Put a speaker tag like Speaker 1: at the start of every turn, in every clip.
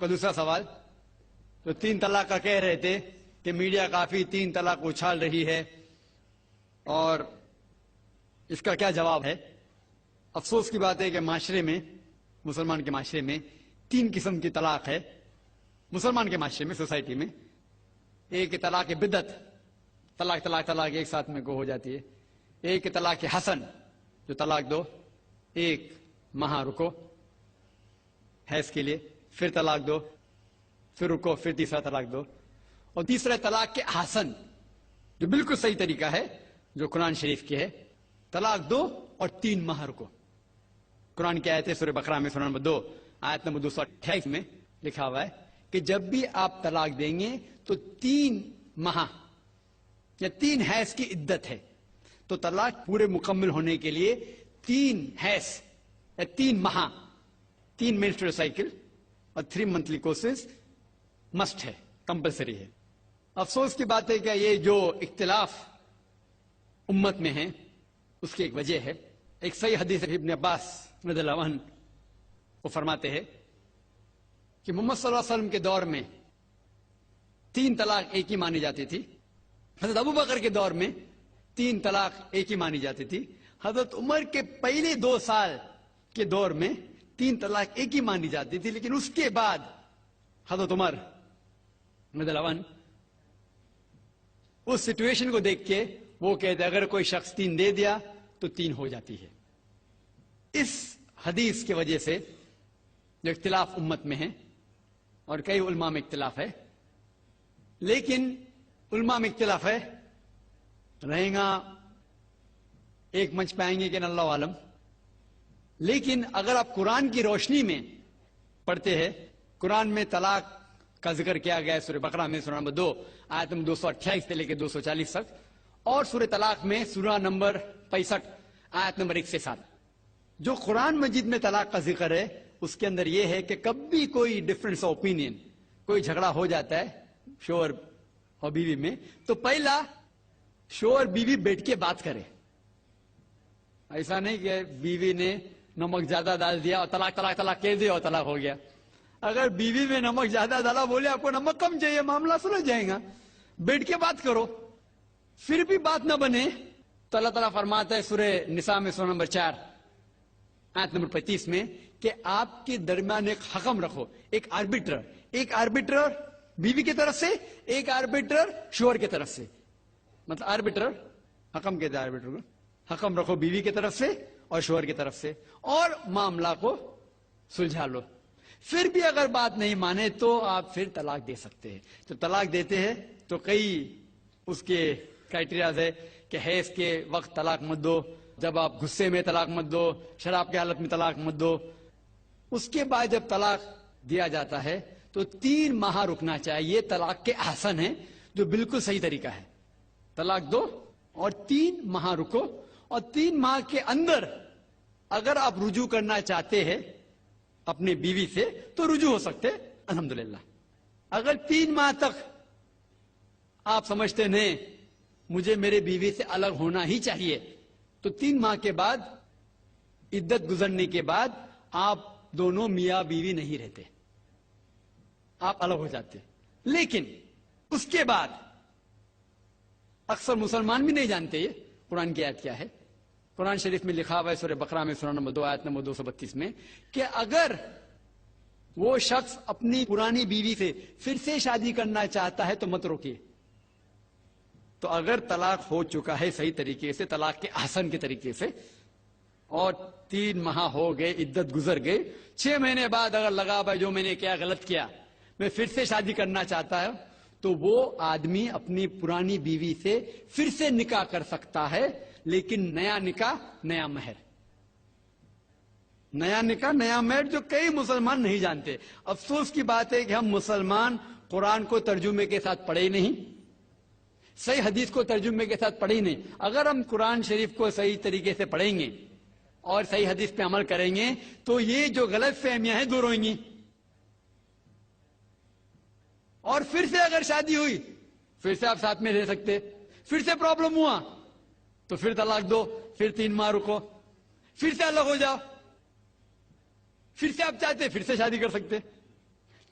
Speaker 1: کا دوسرا سوال، تو 3 طلاق کا کہہ رہے تھے کہ میڈیا کافی 3 طلاق اچھال رہی ہے، اور اس کا کیا جواب ہے؟ افسوس کی بات ہے کہ معاشرے میں، مسلمان کے معاشرے میں 3 قسم کی طلاق ہے۔ مسلمان کے معاشرے میں، سوسائٹی میں، ایک طلاق بدعت، طلاق طلاق طلاق ایک ساتھ میں ہو جاتی ہے۔ ایک طلاق حسن، جو طلاق دو، 1 ماہ رکو حیض کے لیے، پھر طلاق دو، پھر رکو، پھر تیسرا طلاق دو۔ اور تیسرا طلاق کے حسن، جو بالکل صحیح طریقہ ہے، جو قرآن شریف کی ہے، طلاق دو اور 3 ماہ رکو۔ قرآن کی آیت ہے سورہ بقرہ میں، سورہ نمبر 2 آیت نمبر 228 میں لکھا ہوا ہے کہ جب بھی آپ طلاق دیں گے تو 3 ماہ یا 3 حیض کی عدت ہے، تو طلاق پورے مکمل ہونے کے لیے 3 حیض یا 3 ماہ، 3 menstrual سائیکل اور 3 monthly courses مسٹ ہے، کمپلسری ہے۔ افسوس کی بات ہے کہ یہ جو اختلاف امت میں ہے اس کی ایک وجہ ہے۔ ایک صحیح حدیث ابن عباس رضی اللہ عنہ وہ فرماتے ہیں کہ محمد صلی اللہ علیہ وسلم کے دور میں 3 طلاق ایک ہی مانی جاتی تھی۔ حضرت ابو بکر کے دور میں 3 طلاق ایک ہی مانی جاتی تھی۔ حضرت عمر کے پہلے 2 سال کے دور میں 3 طلاق ایک ہی مانی جاتی تھی، لیکن اس کے بعد حضرت عمر رضی اللہ عنہ اس سچویشن کو دیکھ کے وہ کہتے اگر کوئی شخص 3 دے دیا تو 3 ہو جاتی ہے۔ اس حدیث کی وجہ سے جو اختلاف امت میں ہے، اور کئی علماء میں اختلاف ہے، لیکن علماء میں اختلاف ہے، رہیں گا ایک منچ پہ آئیں گے کہ اللہ عالم، لیکن اگر آپ قرآن کی روشنی میں پڑھتے ہیں، قرآن میں طلاق کا ذکر کیا گیا ہے سورہ بقرہ میں، سورہ نمبر 2 آیت نمبر 228 سے لے کے 240 تک، اور سورہ طلاق میں سورہ نمبر 65 آیت نمبر 1 سے 7۔ جو قرآن مجید میں طلاق کا ذکر ہے اس کے اندر یہ ہے کہ کبھی کوئی ڈفرنس آف اوپینین، کوئی جھگڑا ہو جاتا ہے شوہر اور بیوی میں، تو پہلا شوہر بیوی بیٹھ کے بات کرے۔ ایسا نہیں کہ بیوی نے نمک زیادہ ڈال دیا اور طلاق طلاق طلاق کہہ دیا اور طلاق ہو گیا۔ اگر بیوی میں نمک زیادہ ڈالا، بولے آپ کو نمک کم چاہیے، معاملہ سلجھ جائے گا، بیٹھ کے بات کرو۔ پھر بھی بات نہ بنے تو اللہ تعالیٰ فرماتا ہے سورہ نساء میں، سورہ نمبر 4 آیت نمبر 35 میں کہ آپ کے درمیان ایک حکم رکھو، ایک آربیٹر بیوی کی طرف سے، ایک آربیٹر شوہر کی طرف سے۔ مطلب آربیٹر حکم کہتے ہیں، آربیٹر کو حکم رکھو بیوی کی طرف سے اور شوہر کی طرف سے، اور معاملہ کو سلجھا لو۔ پھر بھی اگر بات نہیں مانے تو آپ پھر طلاق دے سکتے ہیں۔ تو طلاق دیتے ہیں تو کئی اس کے کرائٹیریاز ہے کہ حیض کے وقت طلاق مت دو، جب آپ غصے میں طلاق مت دو، شراب کی حالت میں طلاق مت دو۔ اس کے بعد جب طلاق دیا جاتا ہے تو 3 ماہ رکنا چاہیے۔ طلاق کے احسن ہے جو بالکل صحیح طریقہ ہے، طلاق دو اور 3 ماہ رکو، اور 3 ماہ کے اندر اگر آپ رجوع کرنا چاہتے ہیں اپنی بیوی سے تو رجوع ہو سکتے، الحمدللہ۔ اگر 3 ماہ تک آپ سمجھتے نہیں مجھے میرے بیوی سے الگ ہونا ہی چاہیے، تو 3 ماہ کے بعد، عدت گزرنے کے بعد، آپ دونوں میاں بیوی نہیں رہتے، آپ الگ ہو جاتے۔ لیکن اس کے بعد اکثر مسلمان بھی نہیں جانتے یہ قرآن کی آیت کیا ہے۔ قرآن شریف میں لکھا ہوا ہے سورہ بقرہ میں، سورہ نمبر 2 آیت نمبر 232 میں کہ اگر وہ شخص اپنی پرانی بیوی سے پھر سے شادی کرنا چاہتا ہے تو مت روکیے۔ تو اگر طلاق ہو چکا ہے صحیح طریقے سے، طلاق کے احسن کے طریقے سے، اور 3 ماہ ہو گئے، عدت گزر گئے، 6 مہینے بعد اگر لگا بھائی جو میں نے کیا غلط کیا، میں پھر سے شادی کرنا چاہتا ہوں، تو وہ آدمی اپنی پرانی بیوی سے پھر سے نکاح کر سکتا ہے، لیکن نیا نکاح نیا مہر، نیا نکاح نیا مہر، جو کئی مسلمان نہیں جانتے۔ افسوس کی بات ہے کہ ہم مسلمان قرآن کو ترجمے کے ساتھ پڑھے نہیں، صحیح حدیث کو ترجمے کے ساتھ پڑھے نہیں۔ اگر ہم قرآن شریف کو صحیح طریقے سے پڑھیں گے اور صحیح حدیث پہ عمل کریں گے تو یہ جو غلط فہمیاں ہیں دور ہوئیں گی، اور پھر سے اگر شادی ہوئی پھر سے آپ ساتھ میں رہ سکتے، پھر سے پرابلم ہوا تو پھر طلاق دو، پھر 3 ماہ رکو، پھر سے الگ ہو جاؤ، پھر سے آپ چاہتے پھر سے شادی کر سکتے۔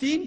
Speaker 1: 3